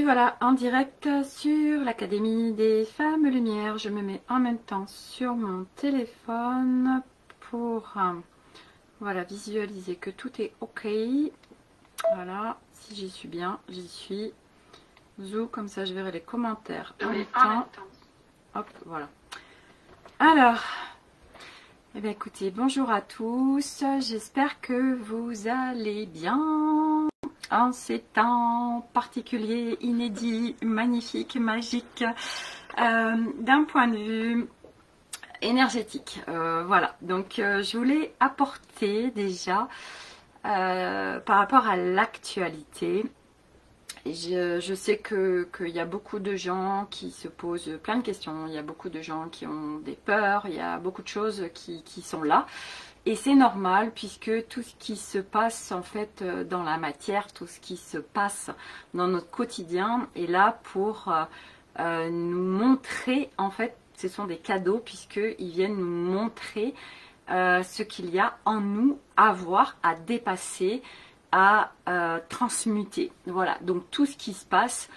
voilà, en direct sur l'Académie des Femmes Lumière. Je me mets en même temps sur mon téléphone pour voilà, visualiser que tout est ok. Voilà, si j'y suis bien, j'y suis. Zou, comme ça je verrai les commentaires en même temps. Hop, voilà. Alors, eh bien écoutez, bonjour à tous. J'espère que vous allez bien en ces temps particuliers, inédits, magnifiques, magiques, d'un point de vue énergétique. Voilà, donc je voulais apporter déjà par rapport à l'actualité. Je sais qu'il y a beaucoup de gens qui se posent plein de questions, il y a beaucoup de gens qui ont des peurs, il y a beaucoup de choses qui sont là. Et c'est normal puisque tout ce qui se passe en fait dans la matière, tout ce qui se passe dans notre quotidien est là pour nous montrer, en fait, ce sont des cadeaux puisqu'ils viennent nous montrer ce qu'il y a en nous à voir, à dépasser, à transmuter. Voilà, donc tout ce qui se passe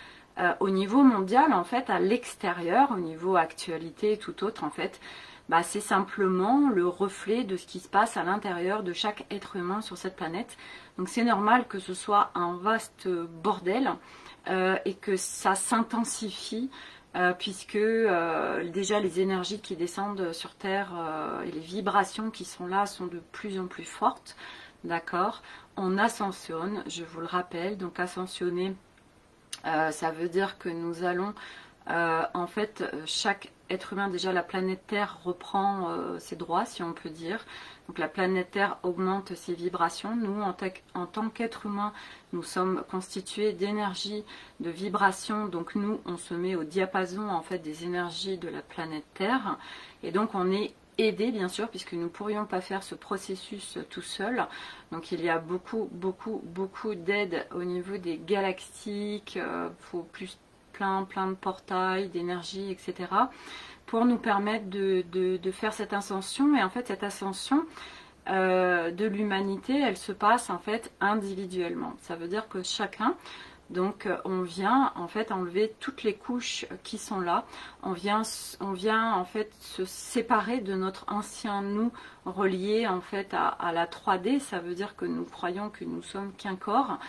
au niveau mondial, en fait, à l'extérieur, au niveau actualité et tout autre, en fait, bah, c'est simplement le reflet de ce qui se passe à l'intérieur de chaque être humain sur cette planète. Donc c'est normal que ce soit un vaste bordel et que ça s'intensifie puisque déjà les énergies qui descendent sur Terre et les vibrations qui sont là sont de plus en plus fortes. D'accord, on ascensionne, je vous le rappelle. Donc ascensionner, ça veut dire que nous allons en fait, chaque être humain, déjà la planète Terre reprend ses droits, si on peut dire. Donc la planète Terre augmente ses vibrations. Nous, en tant qu'être humain, nous sommes constitués d'énergie, de vibrations. Donc nous, on se met au diapason en fait des énergies de la planète Terre. Et donc on est aidé, bien sûr, puisque nous ne pourrions pas faire ce processus tout seul. Donc il y a beaucoup d'aide au niveau des galactiques. Faut plus plein de portails, d'énergie, etc. pour nous permettre de faire cette ascension. Et en fait, cette ascension de l'humanité, elle se passe en fait individuellement. Ça veut dire que chacun, donc on vient en fait enlever toutes les couches qui sont là. On vient en fait se séparer de notre ancien nous relié en fait à la 3D. Ça veut dire que nous croyons que nous sommes qu'un corps.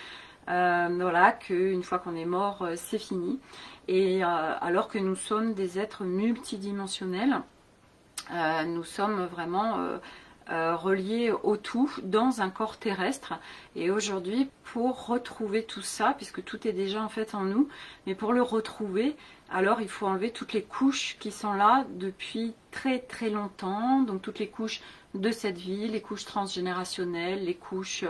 Voilà, qu'une fois qu'on est mort, c'est fini. Et alors que nous sommes des êtres multidimensionnels, nous sommes vraiment reliés au tout dans un corps terrestre. Et aujourd'hui, pour retrouver tout ça, puisque tout est déjà en fait en nous, mais pour le retrouver, alors il faut enlever toutes les couches qui sont là depuis très longtemps. Donc toutes les couches de cette vie, les couches transgénérationnelles, les couches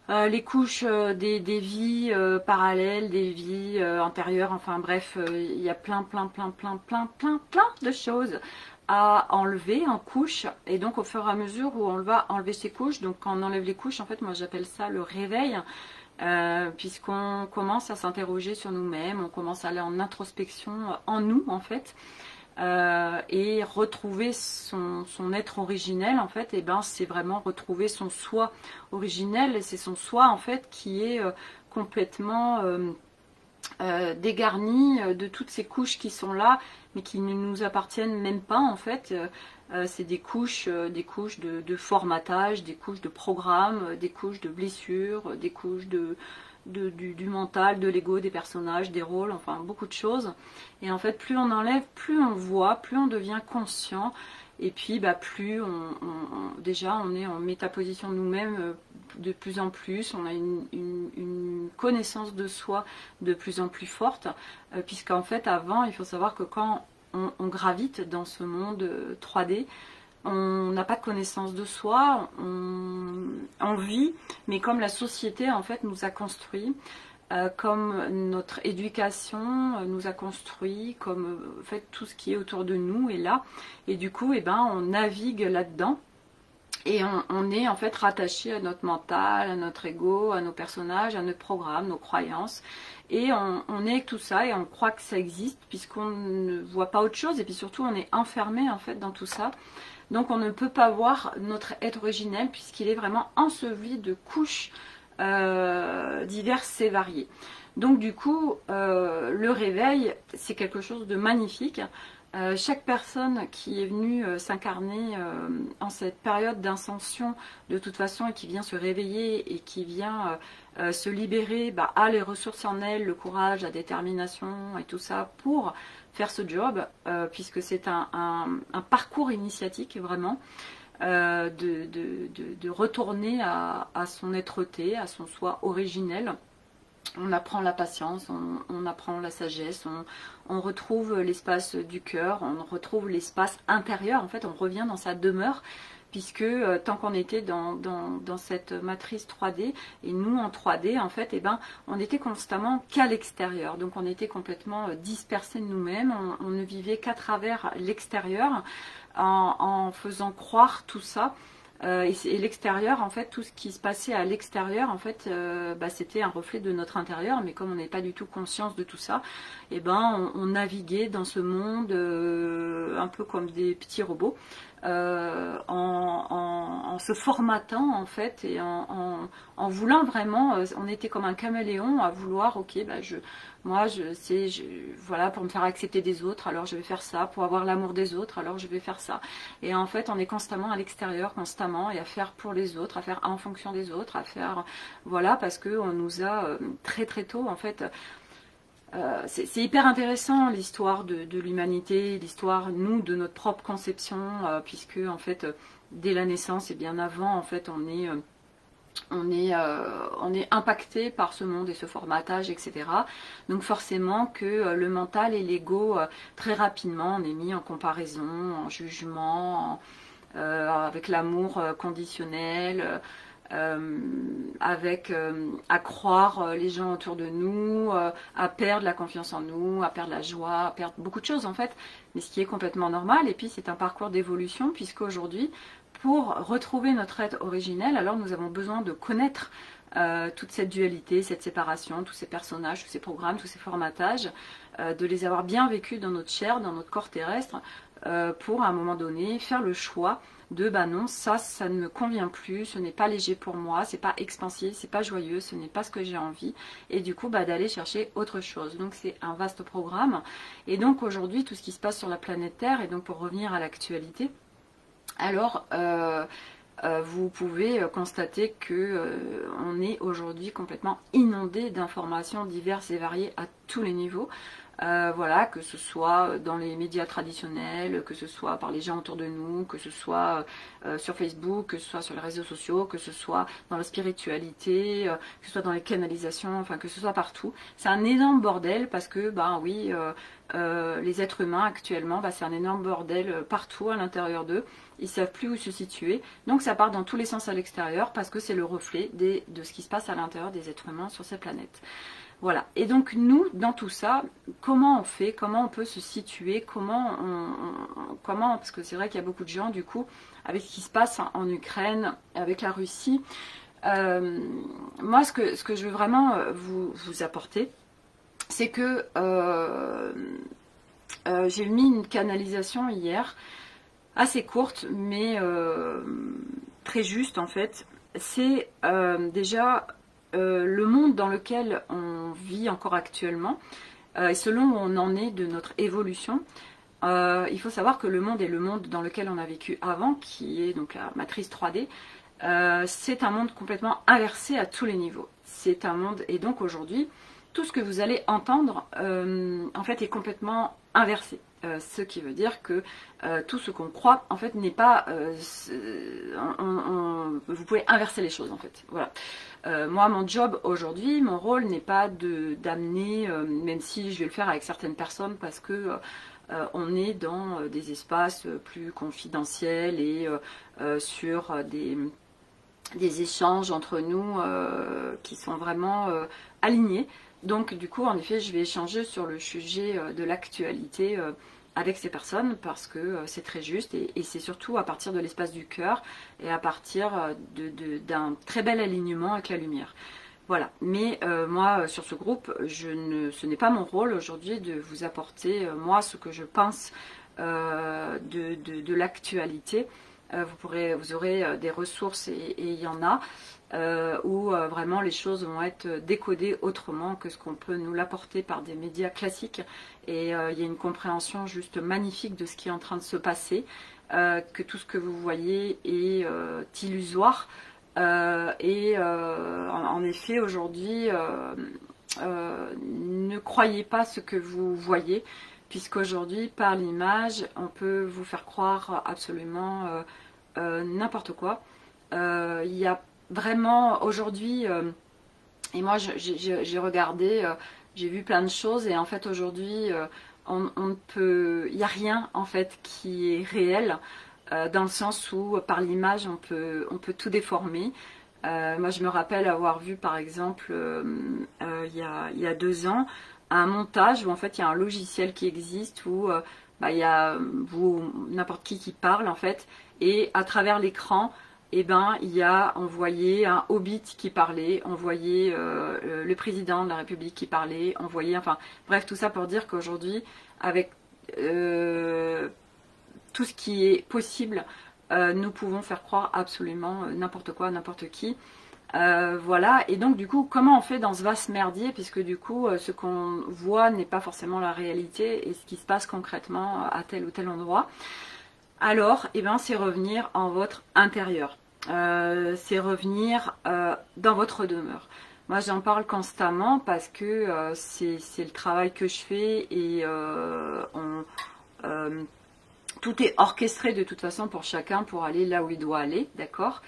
des vies parallèles, des vies antérieures, enfin bref, il y a plein de choses à enlever en couches. Et donc au fur et à mesure où on va enlever ces couches, donc quand on enlève les couches, en fait moi j'appelle ça le réveil, puisqu'on commence à s'interroger sur nous-mêmes, on commence à aller en introspection en nous en fait. Et retrouver son être originel en fait, et ben c'est vraiment retrouver son soi originel. Et c'est son soi en fait qui est complètement dégarni de toutes ces couches qui sont là mais qui ne nous appartiennent même pas en fait. C'est des couches de formatage, des couches de programme, des couches de blessures, des couches du mental, de l'ego, des personnages, des rôles, enfin beaucoup de choses. Et en fait, plus on enlève, plus on voit, plus on devient conscient. Et puis, bah, plus déjà on est en métaposition de nous-mêmes de plus en plus. On a une connaissance de soi de plus en plus forte. Puisqu'en fait, avant, il faut savoir que quand on gravite dans ce monde 3D, on n'a pas de connaissance de soi, on vit, mais comme la société en fait nous a construit, comme notre éducation nous a construit, comme en fait tout ce qui est autour de nous est là, et du coup eh ben, on navigue là-dedans, et on est en fait rattaché à notre mental, à notre ego, à nos personnages, à notre programme, nos croyances, et on est tout ça et on croit que ça existe puisqu'on ne voit pas autre chose, et puis surtout on est enfermé en fait dans tout ça. Donc on ne peut pas voir notre être originel puisqu'il est vraiment enseveli de couches diverses et variées. Donc du coup, le réveil, c'est quelque chose de magnifique. Chaque personne qui est venue s'incarner en cette période d'ascension de toute façon et qui vient se réveiller et qui vient se libérer, a les ressources en elle, le courage, la détermination et tout ça pour faire ce job, puisque c'est un parcours initiatique vraiment, de retourner à son être-té, à son soi originel. On apprend la patience, on apprend la sagesse, on retrouve l'espace du cœur, on retrouve l'espace intérieur, en fait on revient dans sa demeure, puisque tant qu'on était dans cette matrice 3D, et nous en 3D en fait, on était constamment qu'à l'extérieur, donc on était complètement dispersés de nous-mêmes, on ne vivait qu'à travers l'extérieur, en faisant croire tout ça. Et l'extérieur, en fait, tout ce qui se passait à l'extérieur, en fait, c'était un reflet de notre intérieur, mais comme on n'est pas du tout conscience de tout ça, on naviguait dans ce monde un peu comme des petits robots, en se formatant en fait, et en voulant vraiment, on était comme un caméléon à vouloir, ok, voilà, pour me faire accepter des autres, alors je vais faire ça, pour avoir l'amour des autres, alors je vais faire ça. Et en fait, on est constamment à l'extérieur, constamment, et à faire pour les autres, à faire en fonction des autres, à faire, voilà, parce qu'on nous a très très tôt, en fait, c'est hyper intéressant l'histoire de l'humanité, l'histoire, nous, de notre propre conception, puisque, en fait, dès la naissance et bien avant, en fait, on est impacté par ce monde et ce formatage, etc. Donc forcément que le mental et l'ego, très rapidement, on est mis en comparaison, en jugement, avec l'amour conditionnel, à croire les gens autour de nous, à perdre la confiance en nous, à perdre la joie, à perdre beaucoup de choses en fait, mais ce qui est complètement normal. Et puis c'est un parcours d'évolution, puisque aujourd'hui, pour retrouver notre être originel, alors nous avons besoin de connaître toute cette dualité, cette séparation, tous ces personnages, tous ces programmes, tous ces formatages, de les avoir bien vécus dans notre chair, dans notre corps terrestre, pour à un moment donné faire le choix de non, ça ne me convient plus, ce n'est pas léger pour moi, c'est pas expansif, c'est pas joyeux, ce n'est pas ce que j'ai envie, et du coup d'aller chercher autre chose. Donc c'est un vaste programme. Et donc aujourd'hui, tout ce qui se passe sur la planète Terre, et donc pour revenir à l'actualité, alors vous pouvez constater que on est aujourd'hui complètement inondé d'informations diverses et variées à tous les niveaux. Voilà, que ce soit dans les médias traditionnels, que ce soit par les gens autour de nous, que ce soit sur Facebook, que ce soit sur les réseaux sociaux, que ce soit dans la spiritualité, que ce soit dans les canalisations, enfin que ce soit partout. C'est un énorme bordel, parce que oui, les êtres humains actuellement, c'est un énorme bordel partout à l'intérieur d'eux. Ils ne savent plus où se situer, donc ça part dans tous les sens à l'extérieur, parce que c'est le reflet de ce qui se passe à l'intérieur des êtres humains sur cette planète. Voilà, et donc nous, dans tout ça, comment on fait, comment on peut se situer, comment, parce que c'est vrai qu'il y a beaucoup de gens, du coup, avec ce qui se passe en Ukraine, avec la Russie, moi, ce que je veux vraiment vous apporter, c'est que j'ai mis une canalisation hier, assez courte, mais très juste, en fait. C'est déjà... le monde dans lequel on vit encore actuellement, et selon où on en est de notre évolution, il faut savoir que le monde est le monde dans lequel on a vécu avant, qui est donc la matrice 3D, c'est un monde complètement inversé à tous les niveaux. C'est un monde, et donc aujourd'hui, tout ce que vous allez entendre, en fait, est complètement inversé. Ce qui veut dire que tout ce qu'on croit, en fait, n'est pas... vous pouvez inverser les choses, en fait. Voilà. Moi, mon job aujourd'hui, mon rôle n'est pas d'amener, même si je vais le faire avec certaines personnes, parce que on est dans des espaces plus confidentiels et sur des échanges entre nous qui sont vraiment alignés. Donc du coup, en effet, je vais échanger sur le sujet de l'actualité avec ces personnes, parce que c'est très juste, et c'est surtout à partir de l'espace du cœur et à partir d'un très bel alignement avec la lumière. Voilà, mais moi sur ce groupe, ce n'est pas mon rôle aujourd'hui de vous apporter moi ce que je pense de l'actualité. vous aurez des ressources et il y en a où vraiment les choses vont être décodées autrement que ce qu'on peut nous l'apporter par des médias classiques. Et il y a une compréhension juste magnifique de ce qui est en train de se passer, que tout ce que vous voyez est illusoire. En effet, aujourd'hui, ne croyez pas ce que vous voyez, puisqu'aujourd'hui, par l'image, on peut vous faire croire absolument n'importe quoi. Il y a vraiment aujourd'hui, et moi j'ai regardé, j'ai vu plein de choses, et en fait aujourd'hui, on ne peut, il n'y a rien en fait qui est réel, dans le sens où par l'image on peut tout déformer. Moi je me rappelle avoir vu par exemple il y a 2 ans un montage où en fait il y a un logiciel qui existe où il y a n'importe qui parle en fait, et à travers l'écran, eh ben, on voyait un hobbit qui parlait, on voyait le président de la République qui parlait, on voyait, enfin bref, tout ça pour dire qu'aujourd'hui, avec tout ce qui est possible, nous pouvons faire croire absolument n'importe quoi, n'importe qui. Voilà, et donc du coup, comment on fait dans ce vaste merdier, puisque du coup, ce qu'on voit n'est pas forcément la réalité et ce qui se passe concrètement à tel ou tel endroit. Alors, eh ben, c'est revenir en votre intérieur, c'est revenir dans votre demeure. Moi, j'en parle constamment parce que c'est le travail que je fais, et tout est orchestré de toute façon pour chacun pour aller là où il doit aller, d'accord ?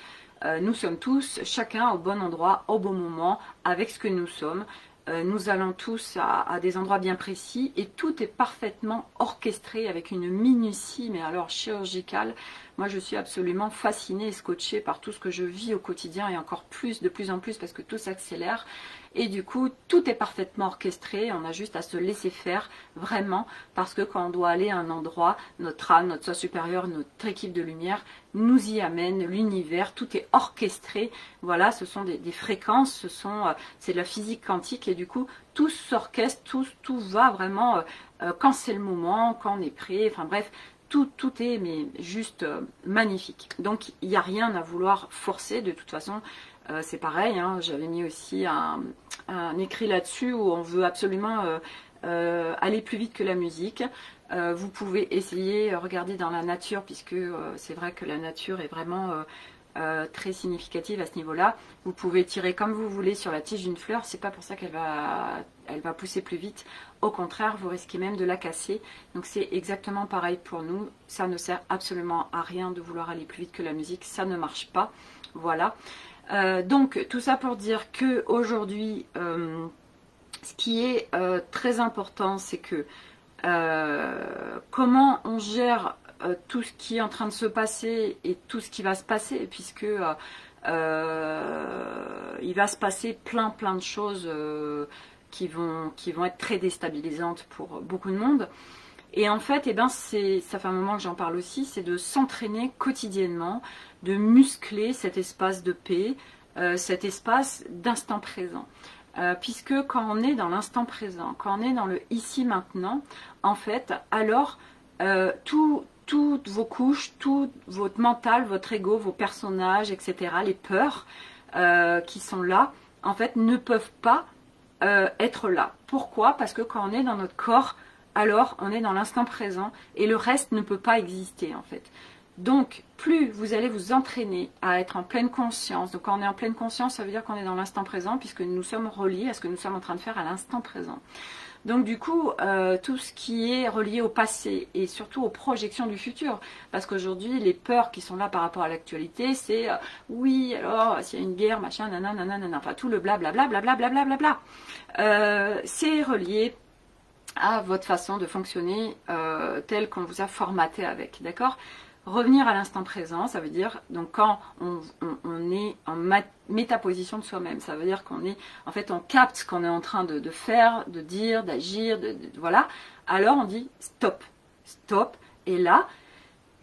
Nous sommes tous, chacun au bon endroit, au bon moment, avec ce que nous sommes. Nous allons tous à des endroits bien précis, et tout est parfaitement orchestré avec une minutie, mais alors chirurgicale. Moi je suis absolument fascinée et scotchée par tout ce que je vis au quotidien, et encore plus, de plus en plus, parce que tout s'accélère. Et du coup, tout est parfaitement orchestré, on a juste à se laisser faire, vraiment, parce que quand on doit aller à un endroit, notre âme, notre soi supérieur, notre équipe de lumière nous y amène, l'univers, tout est orchestré. Voilà, ce sont des fréquences, c'est de la physique quantique, et du coup, tout s'orchestre, tout va vraiment, quand c'est le moment, quand on est prêt, enfin bref, tout est mais juste magnifique. Donc, il n'y a rien à vouloir forcer, de toute façon. C'est pareil, hein, j'avais mis aussi un écrit là-dessus où on veut absolument aller plus vite que la musique. Vous pouvez essayer, regarder dans la nature, puisque c'est vrai que la nature est vraiment très significative à ce niveau-là. Vous pouvez tirer comme vous voulez sur la tige d'une fleur, c'est pas pour ça qu'elle va pousser plus vite. Au contraire, vous risquez même de la casser. Donc c'est exactement pareil pour nous. Ça ne sert absolument à rien de vouloir aller plus vite que la musique, ça ne marche pas. Voilà. Donc tout ça pour dire que aujourd'hui, ce qui est très important, c'est que comment on gère tout ce qui est en train de se passer et tout ce qui va se passer, puisque il va se passer plein de choses qui vont être très déstabilisantes pour beaucoup de monde. Et en fait, eh ben, ça fait un moment que j'en parle aussi, c'est de s'entraîner quotidiennement, de muscler cet espace de paix, cet espace d'instant présent. Puisque quand on est dans l'instant présent, quand on est dans le ici maintenant, en fait, alors toutes vos couches, tout votre mental, votre ego, vos personnages, etc., les peurs qui sont là, en fait, ne peuvent pas être là. Pourquoi? Parce que quand on est dans notre corps, alors on est dans l'instant présent, et le reste ne peut pas exister en fait. Donc plus vous allez vous entraîner à être en pleine conscience, donc quand on est en pleine conscience, ça veut dire qu'on est dans l'instant présent, puisque nous sommes reliés à ce que nous sommes en train de faire à l'instant présent. Donc du coup, tout ce qui est relié au passé et surtout aux projections du futur, parce qu'aujourd'hui les peurs qui sont là par rapport à l'actualité, c'est oui, alors s'il y a une guerre, machin, nanana, nanana, enfin tout le blablabla, blablabla, c'est relié à votre façon de fonctionner telle qu'on vous a formaté avec, d'accord? Revenir à l'instant présent, ça veut dire, donc quand on est en métaposition de soi-même, ça veut dire qu'on est, en fait, on capte ce qu'on est en train de faire, de dire, d'agir, voilà, alors on dit stop, stop, et là,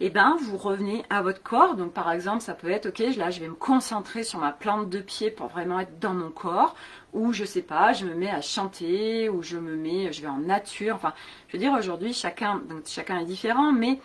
eh ben, vous revenez à votre corps. Donc par exemple, ça peut être, ok, là je vais me concentrer sur ma plante de pied pour vraiment être dans mon corps, ou je sais pas, je me mets à chanter, ou je vais en nature, enfin, je veux dire, aujourd'hui, chacun est différent, mais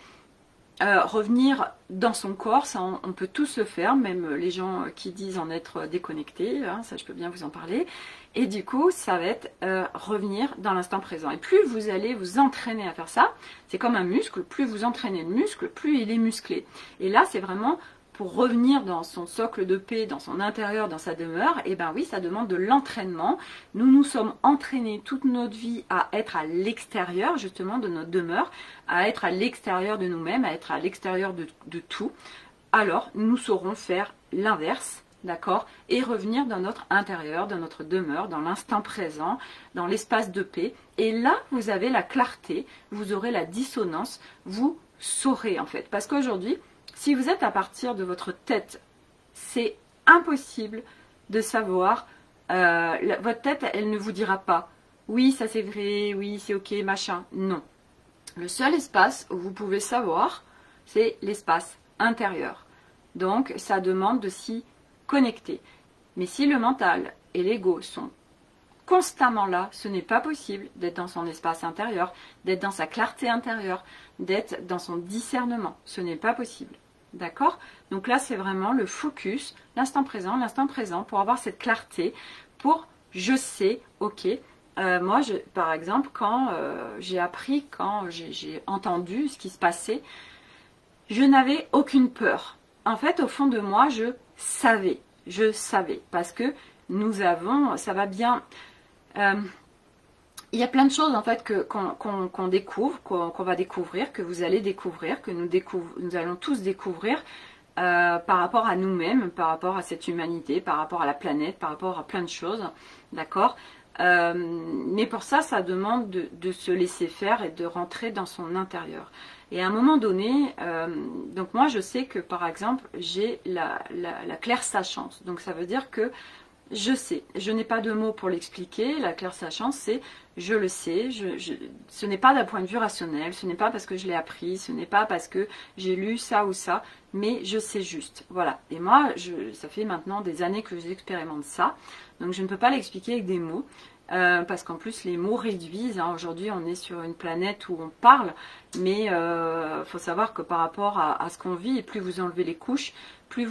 revenir dans son corps, ça on peut tous le faire, même les gens qui disent en être déconnectés, hein, ça je peux bien vous en parler. Et du coup, ça va être revenir dans l'instant présent. Et plus vous allez vous entraîner à faire ça, c'est comme un muscle, plus vous entraînez le muscle, plus il est musclé. Et là, c'est vraiment pour revenir dans son socle de paix, dans son intérieur, dans sa demeure, et ben oui, ça demande de l'entraînement. Nous nous sommes entraînés toute notre vie à être à l'extérieur, justement, de notre demeure, à être à l'extérieur de nous-mêmes, à être à l'extérieur de tout. Alors, nous saurons faire l'inverse, d'accord, et revenir dans notre intérieur, dans notre demeure, dans l'instant présent, dans l'espace de paix. Et là, vous avez la clarté, vous aurez la dissonance, vous saurez en fait. Parce qu'aujourd'hui, si vous êtes à partir de votre tête, c'est impossible de savoir. Votre tête, elle ne vous dira pas « oui, ça c'est vrai, oui, c'est ok, machin ». Non. Le seul espace où vous pouvez savoir, c'est l'espace intérieur. Donc, ça demande de s'y connecter. Mais si le mental et l'ego sont constamment là, ce n'est pas possible d'être dans son espace intérieur, d'être dans sa clarté intérieure, d'être dans son discernement. Ce n'est pas possible. D'accord? Donc là, c'est vraiment le focus, l'instant présent, pour avoir cette clarté, pour je sais, ok. Moi, par exemple, quand j'ai appris, quand j'ai entendu ce qui se passait, je n'avais aucune peur. En fait, au fond de moi, je savais, parce que nous avons, ça va bien. Il y a plein de choses en fait qu'on découvre, qu'on va découvrir, que vous allez découvrir, que nous allons tous découvrir par rapport à nous-mêmes, par rapport à cette humanité, par rapport à la planète, par rapport à plein de choses, d'accord. Mais pour ça, ça demande de se laisser faire et de rentrer dans son intérieur. Et à un moment donné, donc moi je sais que par exemple, j'ai la clairsachance. Donc ça veut dire que je sais, je n'ai pas de mots pour l'expliquer. La clairsachance, c'est je le sais, ce n'est pas d'un point de vue rationnel, ce n'est pas parce que je l'ai appris, ce n'est pas parce que j'ai lu ça ou ça, mais je sais juste. Voilà. Et moi, ça fait maintenant des années que j'expérimente ça, donc je ne peux pas l'expliquer avec des mots. Parce qu'en plus les mots réduisent, hein. Aujourd'hui on est sur une planète où on parle, mais faut savoir que par rapport à ce qu'on vit, et plus vous enlevez les couches, plus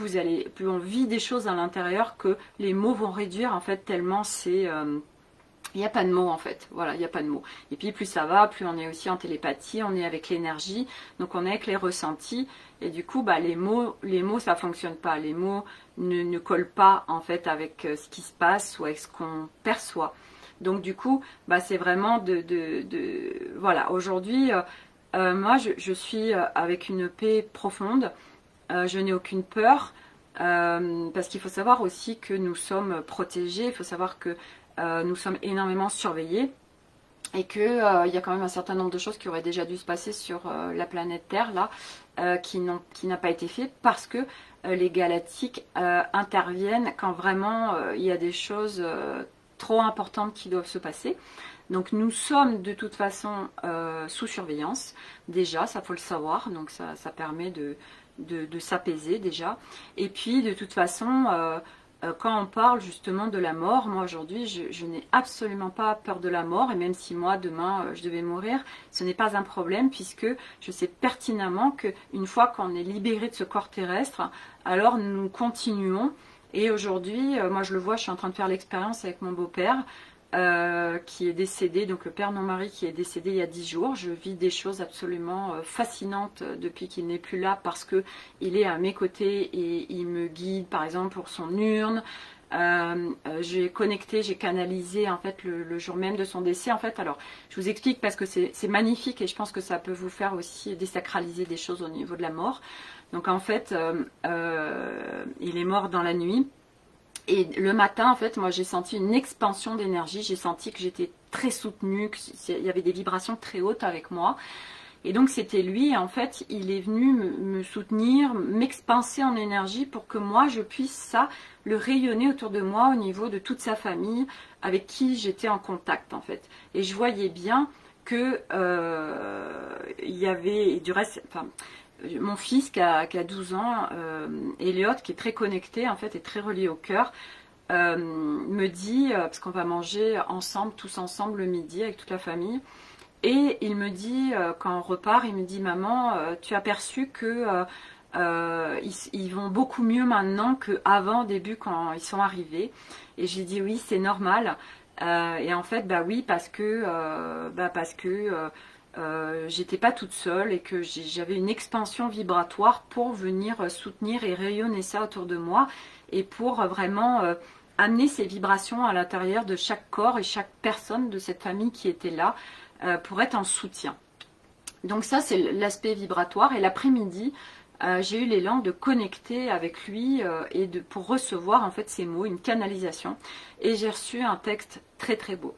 on vit des choses à l'intérieur que les mots vont réduire en fait, tellement c'est il n'y a pas de mots en fait, voilà, il n'y a pas de mots. Et puis plus ça va, plus on est aussi en télépathie, on est avec l'énergie, donc on est avec les ressentis, et du coup bah, les mots ça fonctionne pas, les mots ne collent pas en fait avec ce qui se passe ou avec ce qu'on perçoit. Donc du coup, bah, c'est vraiment voilà, aujourd'hui, moi je suis avec une paix profonde, je n'ai aucune peur, parce qu'il faut savoir aussi que nous sommes protégés, il faut savoir que nous sommes énormément surveillés, et qu'il y a quand même un certain nombre de choses qui auraient déjà dû se passer sur la planète Terre, là, qui n'a pas été fait, parce que les galactiques interviennent quand vraiment il y a des choses trop importantes qui doivent se passer. Donc nous sommes de toute façon sous surveillance, déjà, ça faut le savoir, donc ça permet de s'apaiser déjà. Et puis de toute façon, quand on parle justement de la mort, moi aujourd'hui je n'ai absolument pas peur de la mort, et même si moi demain je devais mourir, ce n'est pas un problème, puisque je sais pertinemment qu'une fois qu'on est libéré de ce corps terrestre, alors nous continuons. Et aujourd'hui, moi je le vois, je suis en train de faire l'expérience avec mon beau-père qui est décédé, donc le père de mon mari qui est décédé il y a 10 jours. Je vis des choses absolument fascinantes depuis qu'il n'est plus là, parce que il est à mes côtés et il me guide par exemple pour son urne. J'ai connecté, j'ai canalisé en fait le jour même de son décès en fait. Alors je vous explique parce que c'est magnifique, et je pense que ça peut vous faire aussi désacraliser des choses au niveau de la mort. Donc en fait, il est mort dans la nuit. Et le matin, en fait, moi j'ai senti une expansion d'énergie. J'ai senti que j'étais très soutenue, qu'il y avait des vibrations très hautes avec moi. Et donc c'était lui, et en fait, il est venu me soutenir, m'expanser en énergie pour que moi je puisse le rayonner autour de moi au niveau de toute sa famille avec qui j'étais en contact en fait. Et je voyais bien que il y avait, du reste, enfin, mon fils qui a 12 ans, Elliot, qui est très connecté en fait et très relié au cœur, me dit, parce qu'on va manger ensemble, tous ensemble le midi avec toute la famille, Et il me dit, quand on repart, il me dit, maman, tu as perçu que ils vont beaucoup mieux maintenant qu'avant, au début, quand ils sont arrivés. Et j'ai dit, oui, c'est normal. Et en fait, bah oui, parce que j'étais pas toute seule et que j'avais une expansion vibratoire pour venir soutenir et rayonner ça autour de moi et pour vraiment amener ces vibrations à l'intérieur de chaque corps et chaque personne de cette famille qui était là pour être en soutien. Donc ça, c'est l'aspect vibratoire. Et l'après-midi, j'ai eu l'élan de connecter avec lui et pour recevoir en fait ces mots, une canalisation. Et j'ai reçu un texte très très beau.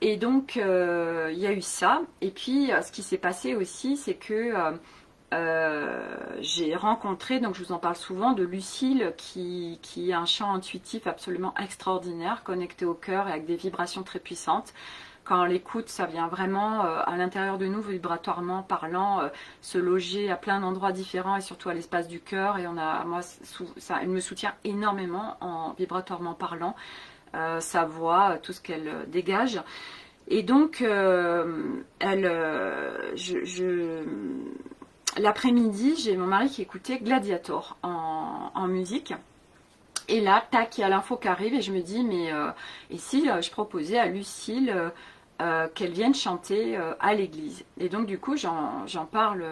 Et donc, il y a eu ça. Et puis, ce qui s'est passé aussi, c'est que j'ai rencontré, donc je vous en parle souvent, de Lucille, qui a un chant intuitif absolument extraordinaire, connecté au cœur et avec des vibrations très puissantes. Quand on l'écoute, ça vient vraiment à l'intérieur de nous, vibratoirement parlant, se loger à plein d'endroits différents et surtout à l'espace du cœur. Et elle me soutient énormément en vibratoirement parlant. Sa voix, tout ce qu'elle dégage. Et donc, l'après-midi, j'ai mon mari qui écoutait Gladiator en musique. Et là, tac, il y a l'info qui arrive et je me dis, mais et si je proposais à Lucille qu'elle vienne chanter à l'église. Et donc, du coup, j'en parle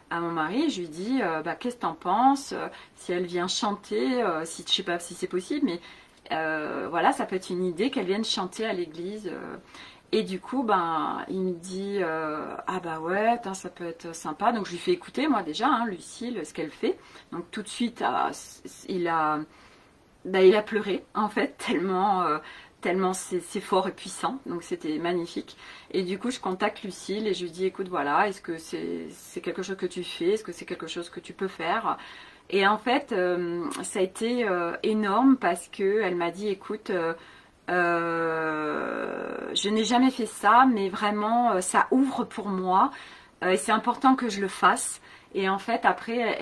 à mon mari, je lui dis, bah, qu'est-ce que t'en penses si elle vient chanter, si, je sais pas si c'est possible, mais voilà, ça peut être une idée qu'elle vienne chanter à l'église. Et du coup, ben, il me dit, ah bah ouais, ça peut être sympa. Donc je lui fais écouter, moi déjà, hein, Lucille, ce qu'elle fait. Donc tout de suite, il a pleuré, en fait, tellement c'est fort et puissant. Donc c'était magnifique. Et du coup, je contacte Lucille et je lui dis, écoute, voilà, est-ce que c'est quelque chose que tu fais? Est-ce que c'est quelque chose que tu peux faire? Et en fait, ça a été énorme parce qu'elle m'a dit, écoute, je n'ai jamais fait ça, mais vraiment, ça ouvre pour moi et c'est important que je le fasse. Et en fait, après,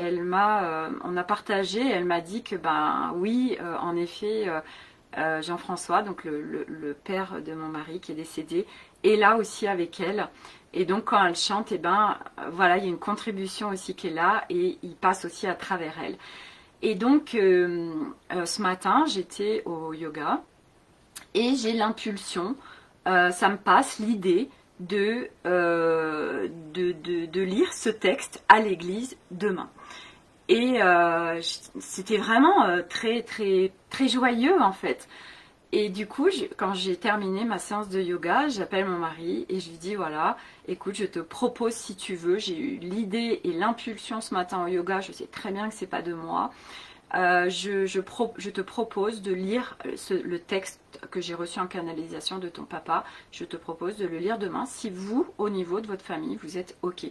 on a partagé, elle m'a dit que, ben oui, en effet, Jean-François, donc le père de mon mari qui est décédé, est là aussi avec elle. Et donc quand elle chante, et ben voilà, il y a une contribution aussi qui est là et il passe aussi à travers elle. Et donc ce matin, j'étais au yoga et j'ai l'impulsion, ça me passe l'idée de lire ce texte à l'église demain. Et c'était vraiment très très très joyeux en fait. Et du coup, quand j'ai terminé ma séance de yoga, j'appelle mon mari et je lui dis voilà, écoute, je te propose si tu veux, j'ai eu l'idée et l'impulsion ce matin au yoga, je sais très bien que c'est pas de moi. Je te propose de lire le texte que j'ai reçu en canalisation de ton papa. Je te propose de le lire demain si vous, au niveau de votre famille, vous êtes OK.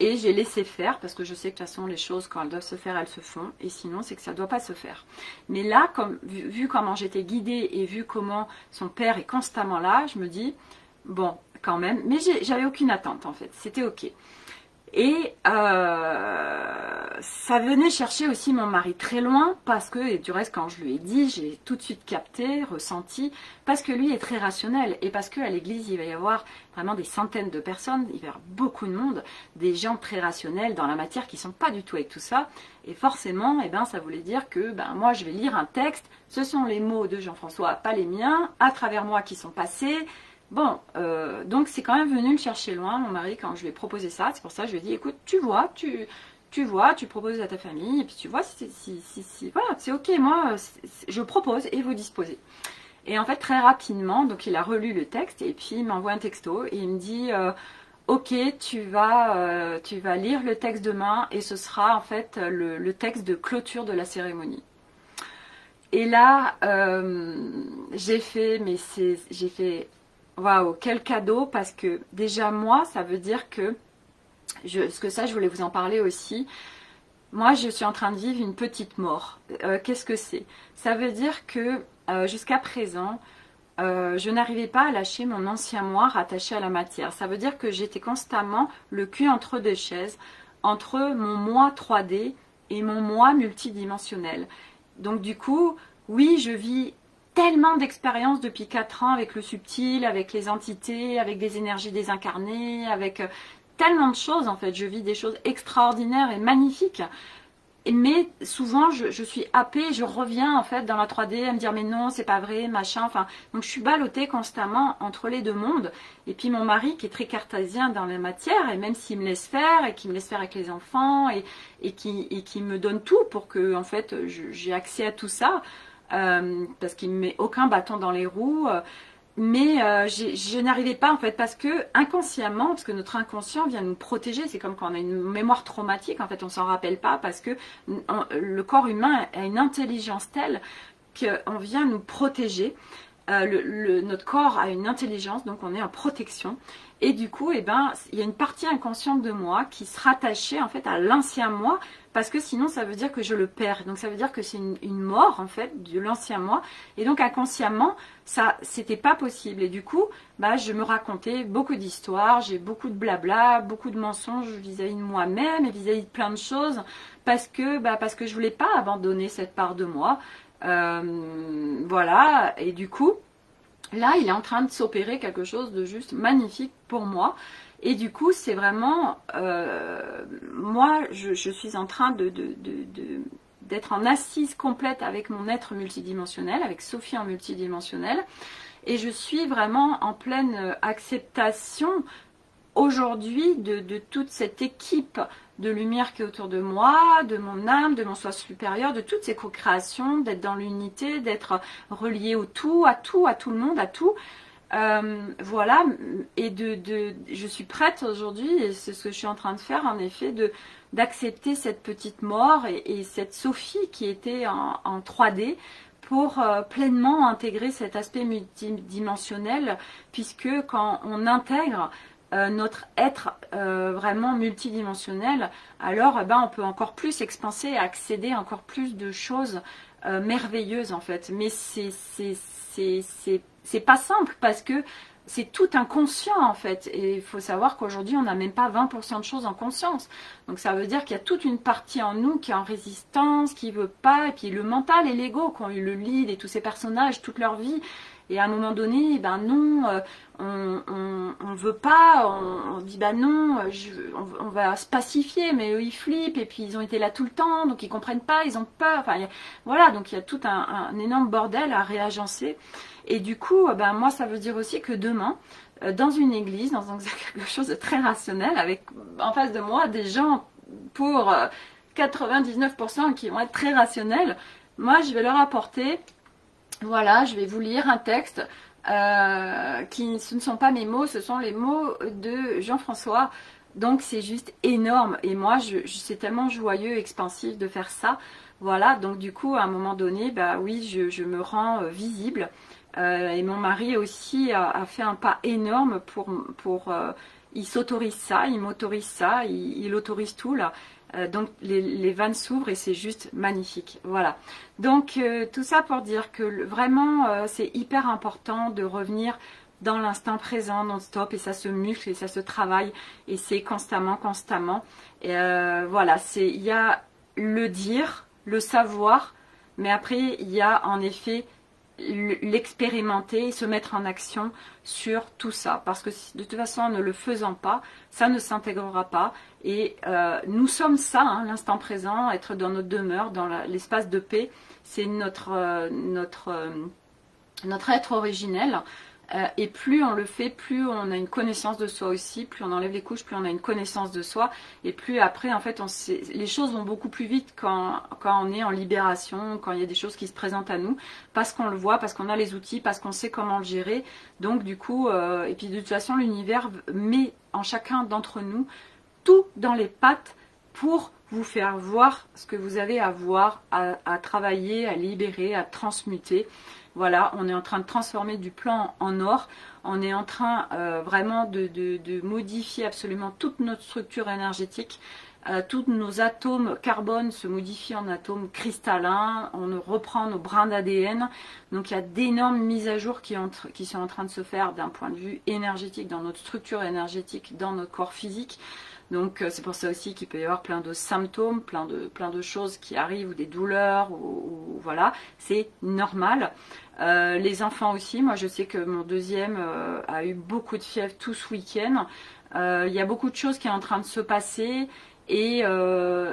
Et j'ai laissé faire parce que je sais que de toute façon les choses quand elles doivent se faire elles se font et sinon c'est que ça ne doit pas se faire. Mais là vu comment j'étais guidée et vu comment son père est constamment là, je me dis bon quand même, mais j'avais aucune attente en fait, c'était ok. Et ça venait chercher aussi mon mari très loin parce que, et du reste quand je lui ai dit, j'ai tout de suite capté, ressenti, parce que lui est très rationnel et parce qu'à l'église il va y avoir vraiment des centaines de personnes, il va y avoir beaucoup de monde, des gens très rationnels dans la matière qui ne sont pas du tout avec tout ça. Et forcément, eh ben, ça voulait dire que moi je vais lire un texte, ce sont les mots de Jean-François, pas les miens, à travers moi qui sont passés. Bon, donc c'est quand même venu le chercher loin, mon mari, quand je lui ai proposé ça. C'est pour ça que je lui ai dit, écoute, tu vois, tu proposes à ta famille, et puis tu vois, voilà, c'est ok, moi, je propose et vous disposez. Et en fait, très rapidement, donc il a relu le texte, et puis il m'envoie un texto, et il me dit, ok, tu vas lire le texte demain, et ce sera en fait le texte de clôture de la cérémonie. Et là, j'ai fait, waouh, quel cadeau, parce que déjà moi, ça veut dire que, je voulais vous en parler aussi, moi je suis en train de vivre une petite mort. Qu'est-ce que c'est? Ça veut dire que jusqu'à présent, je n'arrivais pas à lâcher mon ancien moi rattaché à la matière. Ça veut dire que j'étais constamment le cul entre deux chaises, entre mon moi 3D et mon moi multidimensionnel. Donc du coup, oui, je vis tellement d'expériences depuis 4 ans avec le subtil, avec les entités, avec des énergies désincarnées, avec tellement de choses en fait. Je vis des choses extraordinaires et magnifiques. Mais souvent je suis happée, je reviens en fait dans la 3D à me dire mais non c'est pas vrai, machin, enfin donc je suis ballottée constamment entre les deux mondes. Et puis mon mari qui est très cartésien dans la matière, et même s'il me laisse faire, et qui me laisse faire avec les enfants, et qui me donne tout pour que en fait j'ai accès à tout ça, parce qu'il me met aucun bâton dans les roues, mais je n'arrivais pas en fait parce que inconsciemment, parce que notre inconscient vient nous protéger, c'est comme quand on a une mémoire traumatique, en fait on s'en rappelle pas parce que le corps humain a une intelligence telle qu'on vient nous protéger. Notre corps a une intelligence, donc on est en protection. Et du coup, eh ben, il y a une partie inconsciente de moi qui se rattachait en fait à l'ancien moi, parce que sinon ça veut dire que je le perds. Donc ça veut dire que c'est une mort en fait de l'ancien moi. Et donc inconsciemment, ça c'était pas possible. Et du coup, bah, je me racontais beaucoup d'histoires, j'ai beaucoup de blabla, beaucoup de mensonges vis-à-vis de moi-même et vis-à-vis de plein de choses, parce que je voulais pas abandonner cette part de moi. Voilà, et du coup, là, il est en train de s'opérer quelque chose de juste magnifique pour moi. Et du coup, c'est vraiment, moi, je suis en train d'être en assise complète avec mon être multidimensionnel, avec Sophie en multidimensionnel. Et je suis vraiment en pleine acceptation aujourd'hui de toute cette équipe de lumière qui est autour de moi, de mon âme, de mon soi supérieur, de toutes ces co-créations, d'être dans l'unité, d'être relié au tout, à tout le monde, à tout. Voilà, et je suis prête aujourd'hui, et c'est ce que je suis en train de faire en effet, d'accepter cette petite mort et cette Sophie qui était en 3D pour pleinement intégrer cet aspect multidimensionnel, puisque quand on intègre notre être vraiment multidimensionnel, alors ben, on peut encore plus expanser et accéder à encore plus de choses merveilleuses en fait. Mais c'est pas simple parce que c'est tout inconscient en fait. Et il faut savoir qu'aujourd'hui on n'a même pas 20% de choses en conscience. Donc ça veut dire qu'il y a toute une partie en nous qui est en résistance, qui veut pas, et puis le mental et l'ego qui ont eu le lead et tous ces personnages toute leur vie. Et à un moment donné, ben non, on veut pas, on dit ben non, on va se pacifier, mais eux ils flippent, et puis ils ont été là tout le temps, donc ils comprennent pas, ils ont peur, enfin voilà, donc il y a tout un énorme bordel à réagencer. Et du coup, ben moi ça veut dire aussi que demain, dans une église, dans quelque chose de très rationnel, avec en face de moi des gens pour 99% qui vont être très rationnels, moi je vais leur apporter... Voilà, je vais vous lire un texte ce ne sont pas mes mots, ce sont les mots de Jean-François. Donc c'est juste énorme. Et moi, c'est tellement joyeux, expansif de faire ça. Voilà, donc du coup, à un moment donné, bah oui, je me rends visible. Et mon mari aussi a fait un pas énorme pour il s'autorise ça, il m'autorise ça, il autorise tout là. Donc les vannes s'ouvrent et c'est juste magnifique. Voilà. Donc tout ça pour dire que vraiment c'est hyper important de revenir dans l'instant présent non-stop, et ça se muscle et ça se travaille, et c'est constamment. Et voilà, il y a le dire, le savoir, mais après il y a en effet l'expérimenter et se mettre en action sur tout ça, parce que de toute façon en ne le faisant pas, ça ne s'intégrera pas. Et nous sommes ça, hein, l'instant présent, être dans notre demeure, dans l'espace de paix, c'est notre être originel. Et plus on le fait, plus on a une connaissance de soi aussi, plus on enlève les couches, plus on a une connaissance de soi, et plus après en fait les choses vont beaucoup plus vite quand on est en libération, quand il y a des choses qui se présentent à nous, parce qu'on le voit, parce qu'on a les outils, parce qu'on sait comment le gérer. Donc du coup, et puis de toute façon l'univers met en chacun d'entre nous tout dans les pattes pour vous faire voir ce que vous avez à voir, à travailler, à libérer, à transmuter. Voilà, on est en train de transformer du plomb en or, on est en train vraiment de modifier absolument toute notre structure énergétique. Tous nos atomes carbone se modifient en atomes cristallins, on reprend nos brins d'ADN. Donc il y a d'énormes mises à jour qui sont en train de se faire d'un point de vue énergétique, dans notre structure énergétique, dans notre corps physique. Donc c'est pour ça aussi qu'il peut y avoir plein de symptômes, plein de choses qui arrivent, ou des douleurs, ou voilà, c'est normal. Les enfants aussi, moi je sais que mon deuxième a eu beaucoup de fièvre tout ce week-end. Il y a beaucoup de choses qui sont en train de se passer et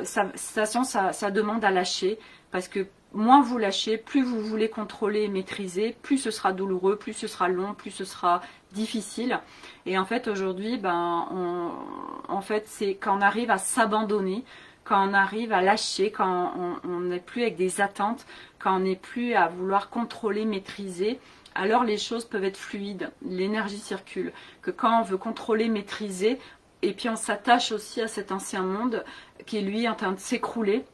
ça demande à lâcher parce que moins vous lâchez, plus vous voulez contrôler et maîtriser, plus ce sera douloureux, plus ce sera long, plus ce sera difficile. Et en fait aujourd'hui, en fait c'est quand on arrive à s'abandonner, quand on arrive à lâcher, quand on n'est plus avec des attentes, quand on n'est plus à vouloir contrôler, maîtriser, alors les choses peuvent être fluides, l'énergie circule. Que quand on veut contrôler, maîtriser, et puis on s'attache aussi à cet ancien monde qui lui est en train de s'écrouler.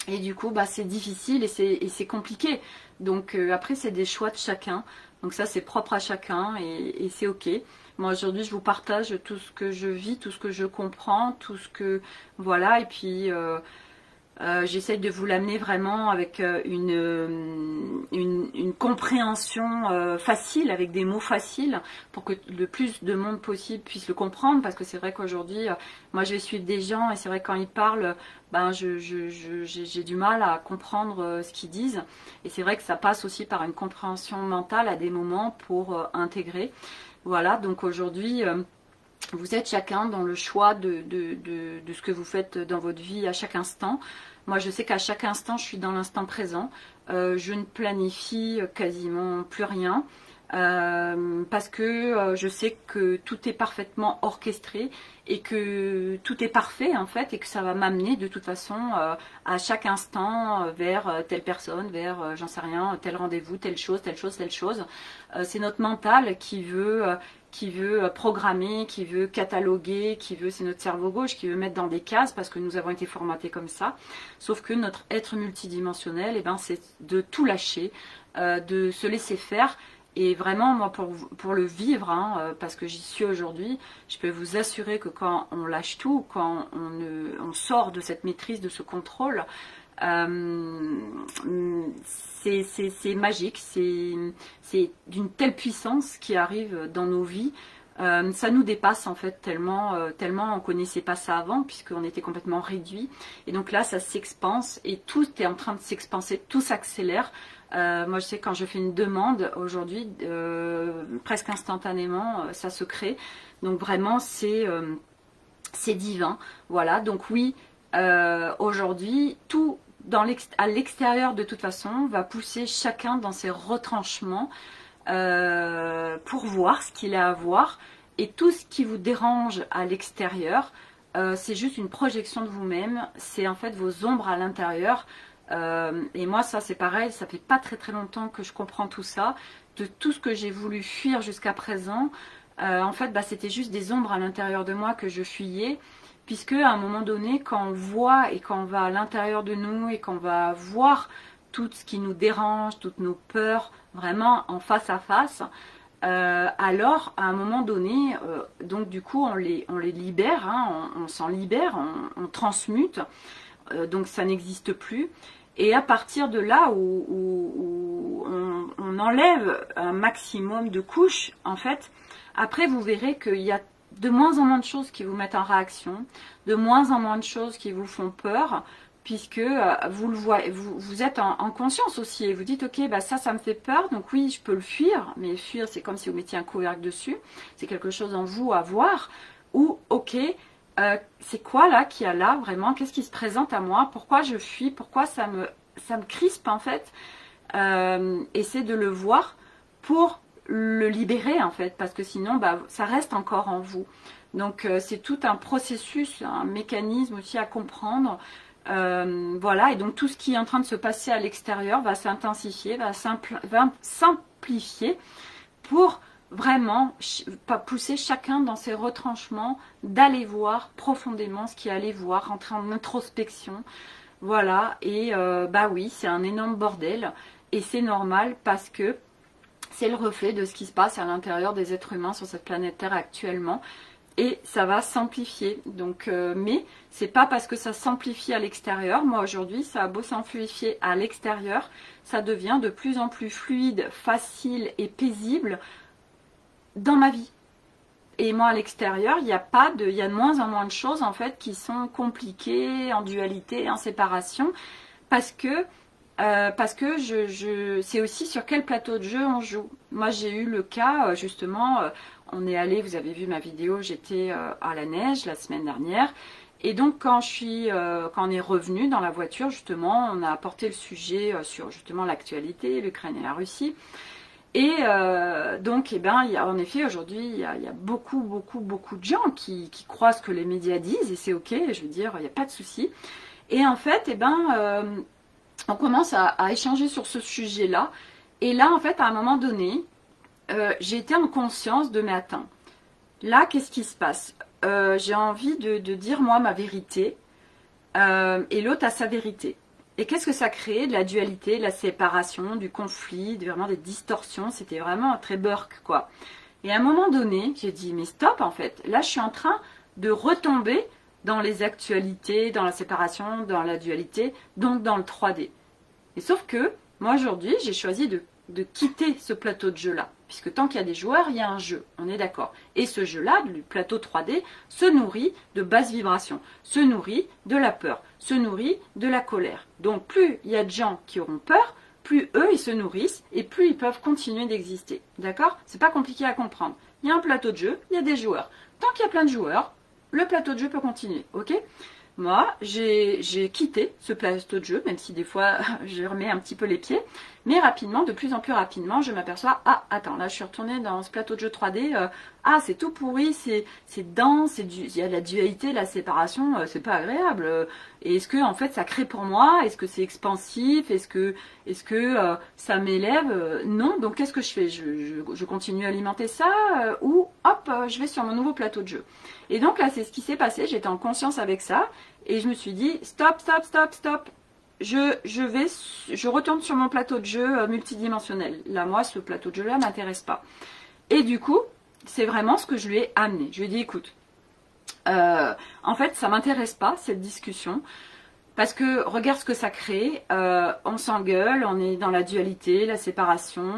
Et du coup, c'est difficile et c'est compliqué. Donc après, c'est des choix de chacun. Donc ça, c'est propre à chacun et c'est ok. Moi, aujourd'hui, je vous partage tout ce que je vis, tout ce que je comprends, tout ce que... Voilà, et puis... j'essaye de vous l'amener vraiment avec une compréhension facile, avec des mots faciles, pour que le plus de monde possible puisse le comprendre, parce que c'est vrai qu'aujourd'hui, moi je vais suivre des gens, et c'est vrai que quand ils parlent, j'ai du mal à comprendre ce qu'ils disent, et c'est vrai que ça passe aussi par une compréhension mentale à des moments pour intégrer. Voilà, donc aujourd'hui... vous êtes chacun dans le choix de ce que vous faites dans votre vie à chaque instant. Moi, je sais qu'à chaque instant, je suis dans l'instant présent. Je ne planifie quasiment plus rien. Parce que je sais que tout est parfaitement orchestré et que tout est parfait en fait et que ça va m'amener de toute façon à chaque instant vers telle personne, vers j'en sais rien, tel rendez-vous, telle chose, telle chose, telle chose. C'est notre mental qui veut programmer, qui veut cataloguer, c'est notre cerveau gauche qui veut mettre dans des cases parce que nous avons été formatés comme ça. Sauf que notre être multidimensionnel, c'est de tout lâcher, de se laisser faire. Et vraiment, moi, pour le vivre, parce que j'y suis aujourd'hui, je peux vous assurer que quand on lâche tout, quand on sort de cette maîtrise, de ce contrôle, c'est magique, c'est d'une telle puissance qui arrive dans nos vies. Ça nous dépasse en fait tellement on ne connaissait pas ça avant puisqu'on était complètement réduit. Et donc là, ça s'expanse et tout est en train de s'expanser, tout s'accélère. Moi je sais quand je fais une demande aujourd'hui, presque instantanément ça se crée, donc vraiment c'est divin. Voilà, donc oui, aujourd'hui tout à l'extérieur de toute façon va pousser chacun dans ses retranchements pour voir ce qu'il a à voir, et tout ce qui vous dérange à l'extérieur c'est juste une projection de vous-même, c'est en fait vos ombres à l'intérieur. Et moi ça c'est pareil, ça fait pas très longtemps que je comprends tout ça, de tout ce que j'ai voulu fuir jusqu'à présent. En fait c'était juste des ombres à l'intérieur de moi que je fuyais, puisque à un moment donné quand on voit et quand on va à l'intérieur de nous et qu'on va voir tout ce qui nous dérange, toutes nos peurs vraiment en face à face, alors à un moment donné donc du coup on les libère, on s'en libère, on transmute, donc ça n'existe plus. Et à partir de là où on enlève un maximum de couches, en fait, après vous verrez qu'il y a de moins en moins de choses qui vous mettent en réaction, de moins en moins de choses qui vous font peur, puisque vous le voyez, vous êtes en conscience aussi, et vous dites ok, ça me fait peur, donc oui, je peux le fuir, mais fuir c'est comme si vous mettiez un couvercle dessus, c'est quelque chose en vous à voir, ou ok, c'est quoi là qu'il y a là vraiment, qu'est-ce qui se présente à moi, pourquoi je fuis, pourquoi ça me crispe en fait, essayer de le voir pour le libérer en fait, parce que sinon ça reste encore en vous. Donc c'est tout un processus, un mécanisme aussi à comprendre. Voilà, et donc tout ce qui est en train de se passer à l'extérieur va s'intensifier, va simplifier pour vraiment pousser chacun dans ses retranchements, d'aller voir profondément ce qu'il y a à aller voir, rentrer en introspection. Voilà, et oui, c'est un énorme bordel, et c'est normal parce que c'est le reflet de ce qui se passe à l'intérieur des êtres humains sur cette planète Terre actuellement, et ça va s'amplifier. Donc, mais c'est pas parce que ça s'amplifie à l'extérieur. Moi aujourd'hui, ça a beau s'amplifier à l'extérieur, ça devient de plus en plus fluide, facile et paisible dans ma vie. Et moi à l'extérieur, il y a de moins en moins de choses en fait qui sont compliquées, en dualité, en séparation, parce que parce que c'est aussi sur quel plateau de jeu on joue. Moi j'ai eu le cas justement, on est allé, vous avez vu ma vidéo, j'étais à la neige la semaine dernière. Et donc quand on est revenu dans la voiture, justement, on a apporté le sujet sur justement l'actualité, l'Ukraine et la Russie. Et donc, eh ben, en effet, aujourd'hui, il y a beaucoup de gens qui croient ce que les médias disent, et c'est ok, je veux dire, il n'y a pas de souci. Et en fait, eh ben, on commence à échanger sur ce sujet-là. Et là, en fait, à un moment donné, j'ai été en conscience de, mais attends, là, qu'est-ce qui se passe? J'ai envie de dire, moi, ma vérité, et l'autre a sa vérité. Et qu'est-ce que ça crée? De la dualité, de la séparation, du conflit, vraiment des distorsions. C'était vraiment très Burke, quoi. Et à un moment donné, j'ai dit, mais stop, en fait. Là, je suis en train de retomber dans les actualités, dans la séparation, dans la dualité, donc dans le 3D. Et sauf que, moi, aujourd'hui, j'ai choisi de quitter ce plateau de jeu-là. Puisque tant qu'il y a des joueurs, il y a un jeu, on est d'accord. Et ce jeu-là, le plateau 3D, se nourrit de basses vibrations, se nourrit de la peur, se nourrit de la colère. Donc plus il y a de gens qui auront peur, plus eux, ils se nourrissent et plus ils peuvent continuer d'exister. D'accord? C'est pas compliqué à comprendre. Il y a un plateau de jeu, il y a des joueurs. Tant qu'il y a plein de joueurs, le plateau de jeu peut continuer, ok? Moi, j'ai quitté ce plateau de jeu, même si des fois je remets un petit peu les pieds, mais rapidement, de plus en plus rapidement, je m'aperçois, ah, attends, là je suis retournée dans ce plateau de jeu 3D, ah, c'est tout pourri, c'est dense, il y a de la dualité, la séparation, c'est pas agréable. Et est-ce que en fait ça crée pour moi? Est-ce que c'est expansif? Est-ce que ça m'élève? Non, donc qu'est-ce que je fais? Je continue à alimenter ça ou hop, je vais sur mon nouveau plateau de jeu. Et donc là, c'est ce qui s'est passé, j'étais en conscience avec ça, et je me suis dit, stop, stop, stop, stop, je retourne sur mon plateau de jeu multidimensionnel. Là, moi, ce plateau de jeu-là m'intéresse pas. Et du coup, c'est vraiment ce que je lui ai amené. Je lui ai dit, écoute, en fait, ça m'intéresse pas, cette discussion, parce que regarde ce que ça crée, on s'engueule, on est dans la dualité, la séparation,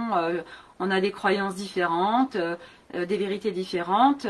on a des croyances différentes, des vérités différentes,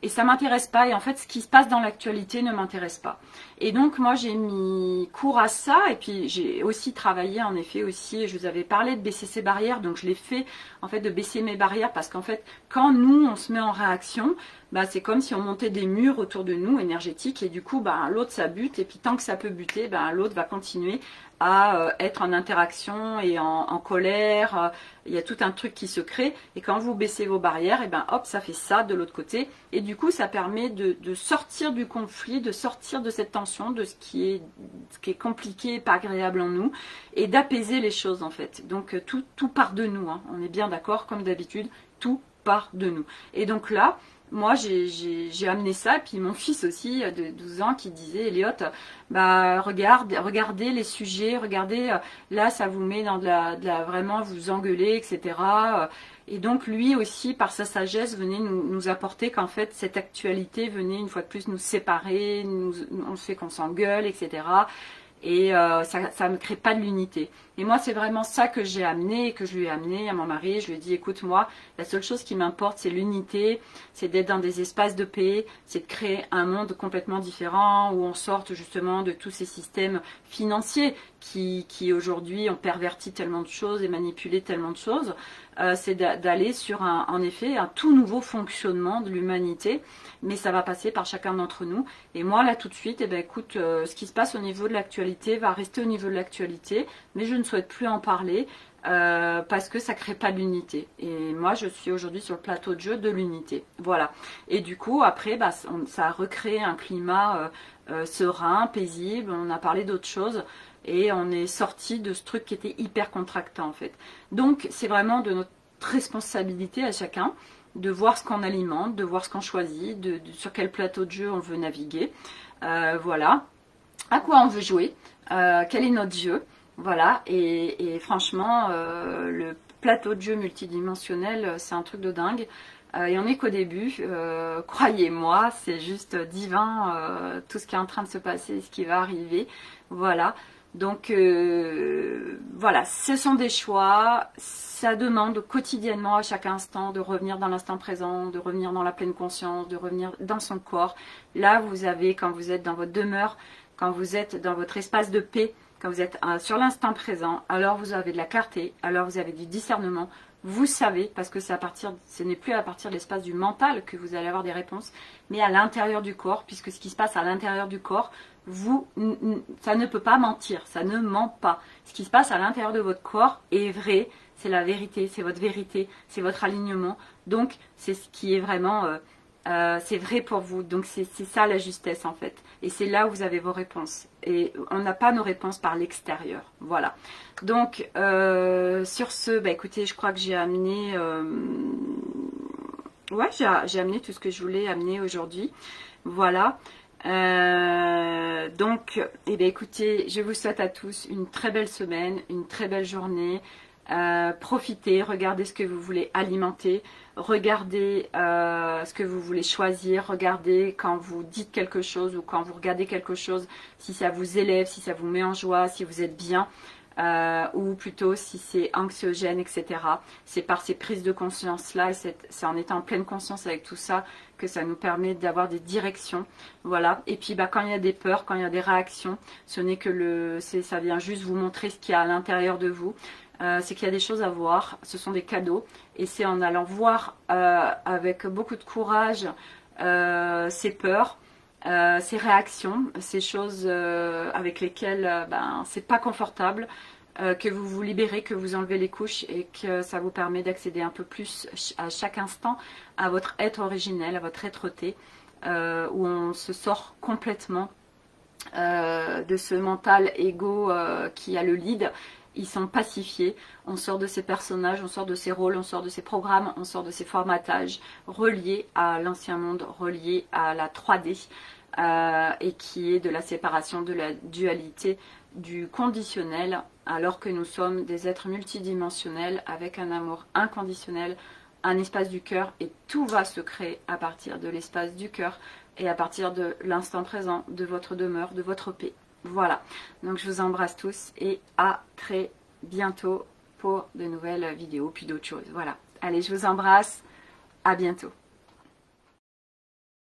et ça m'intéresse pas. Et en fait, ce qui se passe dans l'actualité ne m'intéresse pas. Et donc, moi, j'ai mis cours à ça. Et puis, j'ai aussi travaillé, en effet, aussi, je vous avais parlé de baisser ses barrières. Donc, je l'ai fait, en fait, de baisser mes barrières. Parce qu'en fait, quand nous, on se met en réaction, bah, c'est comme si on montait des murs autour de nous, énergétiques. Et du coup, bah, l'autre, ça bute. Et puis, tant que ça peut buter, bah, l'autre va continuer à être en interaction et en colère. Il y a tout un truc qui se crée. Et quand vous baissez vos barrières, et ben hop, ça fait ça de l'autre côté. Et du coup, ça permet de sortir du conflit, de sortir de cette tension, de ce qui est compliqué, pas agréable en nous, et d'apaiser les choses en fait. Donc tout part de nous, hein. On est bien d'accord, comme d'habitude, tout part de nous. Et donc là, moi, j'ai amené ça, et puis mon fils aussi, de 12 ans, qui disait, Elliot, bah, regardez les sujets, regardez, là, ça vous met dans vraiment vous engueuler, etc. Et donc, lui aussi, par sa sagesse, venait nous apporter qu'en fait, cette actualité venait une fois de plus nous séparer, on fait qu'on s'engueule, etc. Et ça ne crée pas de l'unité. Et moi, c'est vraiment ça que j'ai amené, que je lui ai amené à mon mari. Je lui ai dit, écoute, moi, la seule chose qui m'importe, c'est l'unité, c'est d'être dans des espaces de paix, c'est de créer un monde complètement différent, où on sorte justement de tous ces systèmes financiers qui aujourd'hui ont perverti tellement de choses et manipulé tellement de choses. C'est d'aller sur en effet un tout nouveau fonctionnement de l'humanité, mais ça va passer par chacun d'entre nous. Et moi là tout de suite, eh ben, écoute, ce qui se passe au niveau de l'actualité va rester au niveau de l'actualité, mais je ne souhaite plus en parler parce que ça crée pas de l'unité. Et moi je suis aujourd'hui sur le plateau de jeu de l'unité. Voilà. Et du coup après, bah, ça a recréé un climat serein, paisible. On a parlé d'autres choses. Et on est sorti de ce truc qui était hyper contractant en fait. Donc c'est vraiment de notre responsabilité à chacun de voir ce qu'on alimente, de voir ce qu'on choisit, sur quel plateau de jeu on veut naviguer. Voilà. À quoi on veut jouer, quel est notre jeu. Voilà. Et franchement, le plateau de jeu multidimensionnel, c'est un truc de dingue. Et on n'est qu'au début, croyez-moi, c'est juste divin, tout ce qui est en train de se passer, ce qui va arriver. Voilà. Donc voilà, ce sont des choix, ça demande quotidiennement à chaque instant de revenir dans l'instant présent, de revenir dans la pleine conscience, de revenir dans son corps. Là vous avez, quand vous êtes dans votre demeure, quand vous êtes dans votre espace de paix, quand vous êtes sur l'instant présent, alors vous avez de la clarté, alors vous avez du discernement. Vous savez, parce que ce n'est plus à partir de l'espace du mental que vous allez avoir des réponses, mais à l'intérieur du corps, puisque ce qui se passe à l'intérieur du corps, ça ne peut pas mentir, ça ne ment pas. Ce qui se passe à l'intérieur de votre corps est vrai, c'est la vérité, c'est votre alignement. Donc, c'est ce qui est vraiment, c'est vrai pour vous. Donc, c'est ça la justesse en fait. Et c'est là où vous avez vos réponses. Et on n'a pas nos réponses par l'extérieur. Voilà. Donc, sur ce, bah, écoutez, je crois que j'ai amené... ouais, j'ai amené tout ce que je voulais amener aujourd'hui. Voilà. Donc, eh bien, écoutez, je vous souhaite à tous une très belle semaine, une très belle journée. Profitez, regardez ce que vous voulez alimenter, regardez ce que vous voulez choisir, regardez quand vous dites quelque chose ou quand vous regardez quelque chose, si ça vous élève, si ça vous met en joie, si vous êtes bien, ou plutôt si c'est anxiogène, etc. C'est par ces prises de conscience-là, et c'est en étant en pleine conscience avec tout ça que ça nous permet d'avoir des directions. Voilà. Et puis bah, quand il y a des peurs, quand il y a des réactions, ce n'est que ça vient juste vous montrer ce qu'il y a à l'intérieur de vous. C'est qu'il y a des choses à voir, ce sont des cadeaux, et c'est en allant voir avec beaucoup de courage ces peurs, ces réactions, ces choses avec lesquelles ben, c'est pas confortable, que vous vous libérez, que vous enlevez les couches et que ça vous permet d'accéder un peu plus à chaque instant à votre être originel, à votre être-té, où on se sort complètement de ce mental égo qui a le lead. Ils sont pacifiés, on sort de ces personnages, on sort de ces rôles, on sort de ces programmes, on sort de ces formatages reliés à l'ancien monde, reliés à la 3D et qui est de la séparation, de la dualité, du conditionnel, alors que nous sommes des êtres multidimensionnels avec un amour inconditionnel, un espace du cœur, et tout va se créer à partir de l'espace du cœur et à partir de l'instant présent, de votre demeure, de votre paix. Voilà, donc je vous embrasse tous et à très bientôt pour de nouvelles vidéos, puis d'autres choses. Voilà, allez, je vous embrasse, à bientôt.